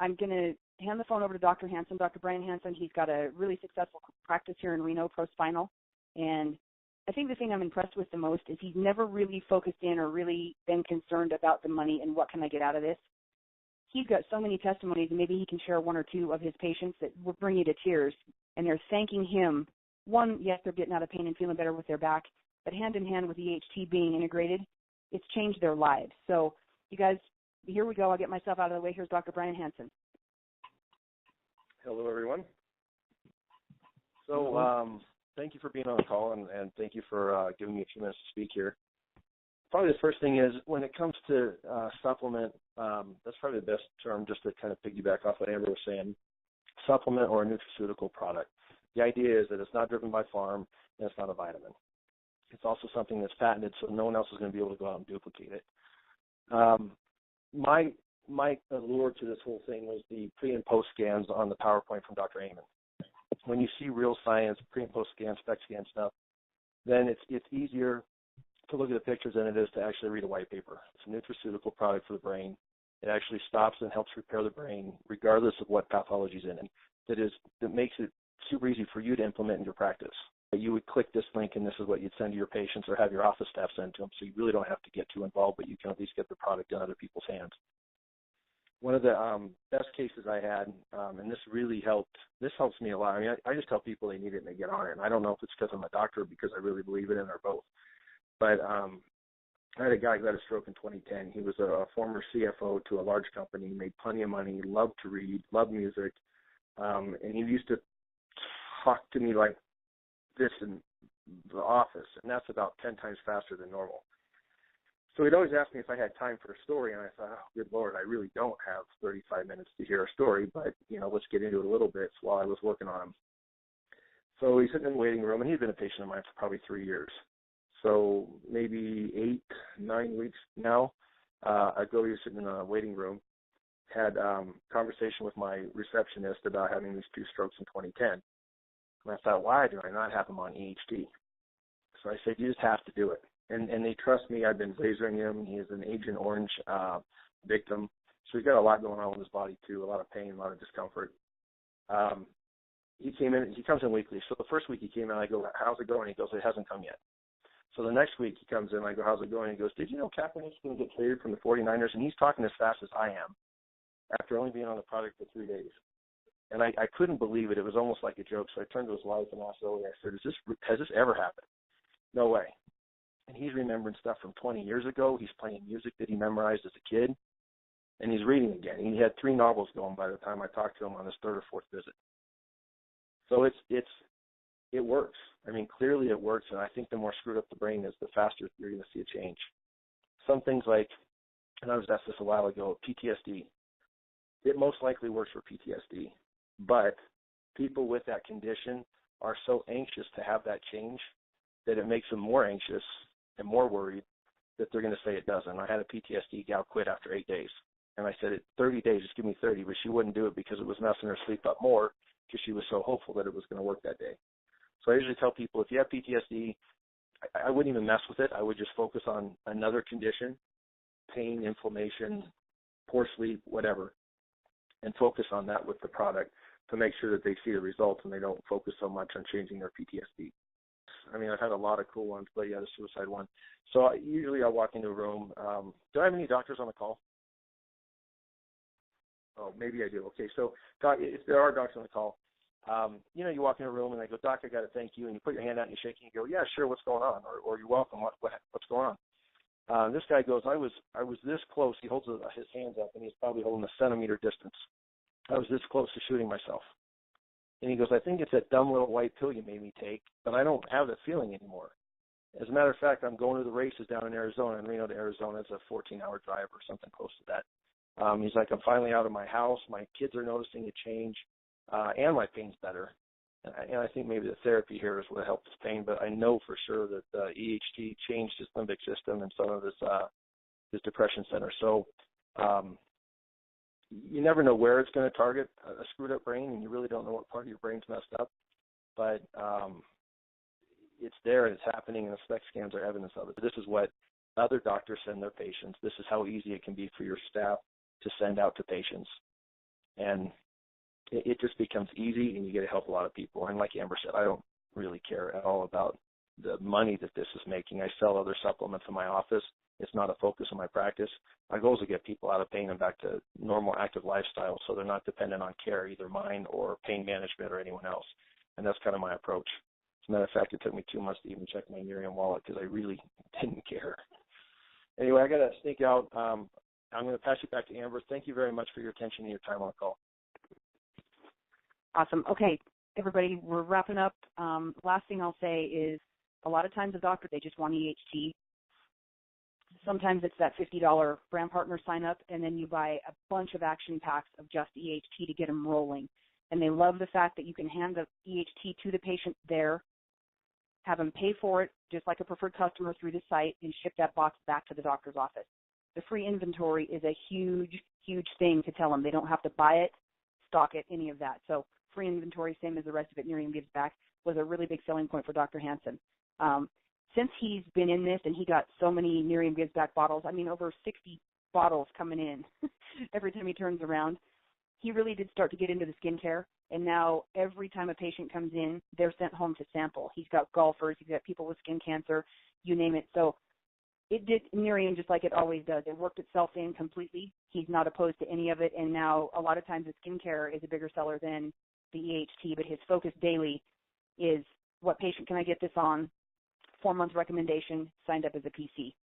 I'm going to hand the phone over to Dr. Hansen, Dr. Bryan Hansen. He's got a really successful practice here in Reno, Pro Spinal. And I think the thing I'm impressed with the most is he's never really focused in or really been concerned about the money and what can I get out of this. He's got so many testimonies, and maybe he can share one or two of his patients that will bring you to tears, and they're thanking him. One, yes, they're getting out of pain and feeling better with their back, but hand in hand with EHT being integrated, it's changed their lives. So, you guys, here we go. I'll get myself out of the way. Here's Dr. Bryan Hansen. Hello, everyone. So, thank you for being on the call, and thank you for giving me a few minutes to speak here. Probably the first thing is, when it comes to supplement, that's probably the best term just to kind of piggyback off what Amber was saying, supplement or a nutraceutical product. The idea is that it's not driven by farm and it's not a vitamin. It's also something that's patented, so no one else is going to be able to go out and duplicate it. My allure to this whole thing was the pre and post scans on the PowerPoint from Dr. Amen. When you see real science, pre and post scan, spec scan stuff, then it's easier to look at the pictures than it is to actually read a white paper. It's a nutraceutical product for the brain. It actually stops and helps repair the brain regardless of what pathology is in it. That makes it super easy for you to implement in your practice. You would click this link and this is what you'd send to your patients or have your office staff send to them, so you really don't have to get too involved, but you can at least get the product in other people's hands. One of the best cases I had, and this really helped, this helps me a lot. I mean, I just tell people they need it and they get on it. And I don't know if it's because I'm a doctor or because I really believe in it or both. But I had a guy who had a stroke in 2010. He was a former CFO to a large company, made plenty of money, loved to read, loved music, and he used to talk to me like this in the office, and that's about 10 times faster than normal. So he'd always ask me if I had time for a story, and I thought, oh, good Lord, I really don't have 35 minutes to hear a story, but, let's get into it a little bit while I was working on him. So he's sitting in the waiting room, and he'd been a patient of mine for probably 3 years. So maybe 8-9 weeks now ago, he was sitting in a waiting room, had conversation with my receptionist about having these 2 strokes in 2010. And I thought, why do I not have him on EHT? So I said, you just have to do it. And they trust me. I've been lasering him. He is an Agent Orange victim. So he's got a lot going on with his body, too, a lot of pain, a lot of discomfort. He comes in weekly. So the first week he came in, I go, how's it going? He goes, it hasn't come yet. So the next week he comes in, I go, how's it going? He goes, did you know Kaepernick's going to get traded from the 49ers? And he's talking as fast as I am after only being on the product for 3 days. And I couldn't believe it. It was almost like a joke. So I turned to his wife and asked Lily, I said, has this ever happened? No way. And he's remembering stuff from 20 years ago. He's playing music that he memorized as a kid. And he's reading again. He had 3 novels going by the time I talked to him on his 3rd or 4th visit. So it works. I mean, clearly it works. And I think the more screwed up the brain is, the faster you're going to see a change. Some things like, and I was asked this a while ago, PTSD. It most likely works for PTSD. But people with that condition are so anxious to have that change that it makes them more anxious and more worried that they're going to say it doesn't. I had a PTSD gal quit after 8 days. And I said, 30 days, just give me 30. But she wouldn't do it because it was messing her sleep up more because she was so hopeful that it was going to work that day. So I usually tell people, if you have PTSD, I wouldn't even mess with it. I would just focus on another condition, pain, inflammation, poor sleep, whatever, and focus on that with the product to make sure that they see the results and they don't focus so much on changing their PTSD. I mean, I've had a lot of cool ones, but yeah, the suicide one. So usually I'll walk into a room. Do I have any doctors on the call? Oh, maybe I do. Okay, so doc, if there are doctors on the call, you walk in a room and they go, Doc, I got to thank you, and you put your hand out and you shake and you go, yeah, sure, what's going on? Or you're welcome. What's going on? This guy goes, I was this close. He holds his hands up, and he's probably holding a centimeter distance. I was this close to shooting myself. And he goes, I think it's that dumb little white pill you made me take, but I don't have that feeling anymore. As a matter of fact, I'm going to the races down in Arizona, in Reno to Arizona. It's a 14-hour drive or something close to that. He's like, I'm finally out of my house. My kids are noticing a change, and my pain's better. And I think maybe the therapy here is what helped his pain, but I know for sure that EHT changed his limbic system and some of his depression center. So you never know where it's going to target a screwed up brain, and you really don't know what part of your brain's messed up. But it's there and it's happening, and the SPECT scans are evidence of it. This is what other doctors send their patients. This is how easy it can be for your staff to send out to patients. and it just becomes easy, and you get to help a lot of people. And like Amber said, I don't really care at all about the money that this is making. I sell other supplements in my office. It's not a focus of my practice. My goal is to get people out of pain and back to normal active lifestyle so they're not dependent on care, either mine or pain management or anyone else. And that's kind of my approach. As a matter of fact, it took me 2 months to even check my Nerium wallet because I really didn't care. Anyway, I got to sneak out. I'm going to pass you back to Amber. Thank you very much for your attention and your time on the call. Awesome. Okay, everybody, we're wrapping up. Last thing I'll say is a lot of times a doctor, they just want EHT. Sometimes it's that $50 brand partner sign up, and then you buy a bunch of action packs of just EHT to get them rolling. And they love the fact that you can hand the EHT to the patient there, have them pay for it just like a preferred customer through the site, and ship that box back to the doctor's office. The free inventory is a huge, huge thing to tell them. They don't have to buy it, stock it, any of that. So free inventory, same as the rest of it, Nerium gives back, was a really big selling point for Dr. Hansen. Since he's been in this and he got so many Nerium Gives Back bottles, I mean over 60 bottles coming in every time he turns around, he really did start to get into the skincare. And now every time a patient comes in, they're sent home to sample. He's got golfers, he's got people with skin cancer, you name it. So it did Nerium just like it always does. It worked itself in completely. He's not opposed to any of it. And now a lot of times the skincare is a bigger seller than the EHT, but his focus daily is what patient can I get this on? 4-month recommendation, signed up as a PC.